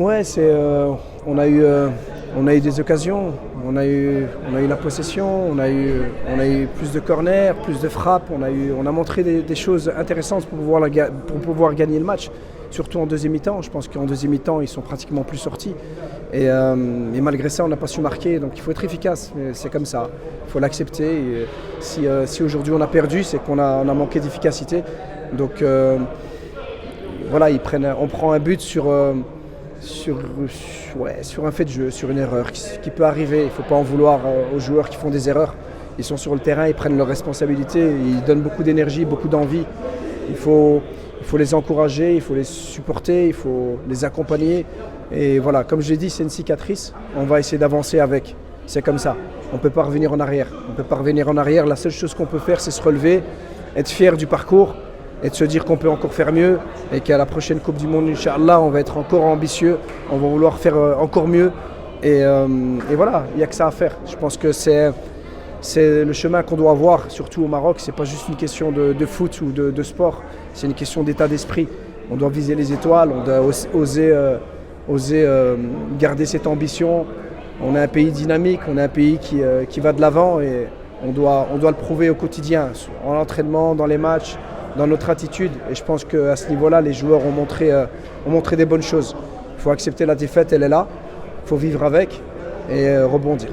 Ouais, on a eu des occasions, on a eu la possession, on a eu plus de corners, plus de frappes, on a montré des choses intéressantes pour pouvoir gagner le match, surtout en deuxième mi-temps. Je pense qu'en deuxième mi-temps, ils sont pratiquement plus sortis. Et malgré ça, on n'a pas su marquer. Donc il faut être efficace, c'est comme ça. Il faut l'accepter. Et si aujourd'hui on a perdu, c'est qu'on a manqué d'efficacité. Donc voilà, on prend un but sur un fait de jeu, sur une erreur qui peut arriver. Il ne faut pas en vouloir aux joueurs qui font des erreurs. Ils sont sur le terrain, ils prennent leurs responsabilités, ils donnent beaucoup d'énergie, beaucoup d'envie. Il faut les encourager, il faut les supporter, il faut les accompagner. Et voilà, comme je l'ai dit, c'est une cicatrice. On va essayer d'avancer avec. C'est comme ça. On ne peut pas revenir en arrière. On peut pas revenir en arrière. La seule chose qu'on peut faire, c'est se relever, être fier du parcours et de se dire qu'on peut encore faire mieux et qu'à la prochaine Coupe du Monde, Inch'Allah, on va être encore ambitieux, on va vouloir faire encore mieux. Et voilà, il n'y a que ça à faire. Je pense que c'est le chemin qu'on doit avoir, surtout au Maroc. Ce n'est pas juste une question de foot ou de sport, c'est une question d'état d'esprit. On doit viser les étoiles, on doit oser garder cette ambition. On est un pays dynamique, on est un pays qui va de l'avant et on doit le prouver au quotidien, en entraînement, dans les matchs, dans notre attitude. Et je pense qu'à ce niveau-là, les joueurs ont montré des bonnes choses. Il faut accepter la défaite, elle est là. Il faut vivre avec et rebondir.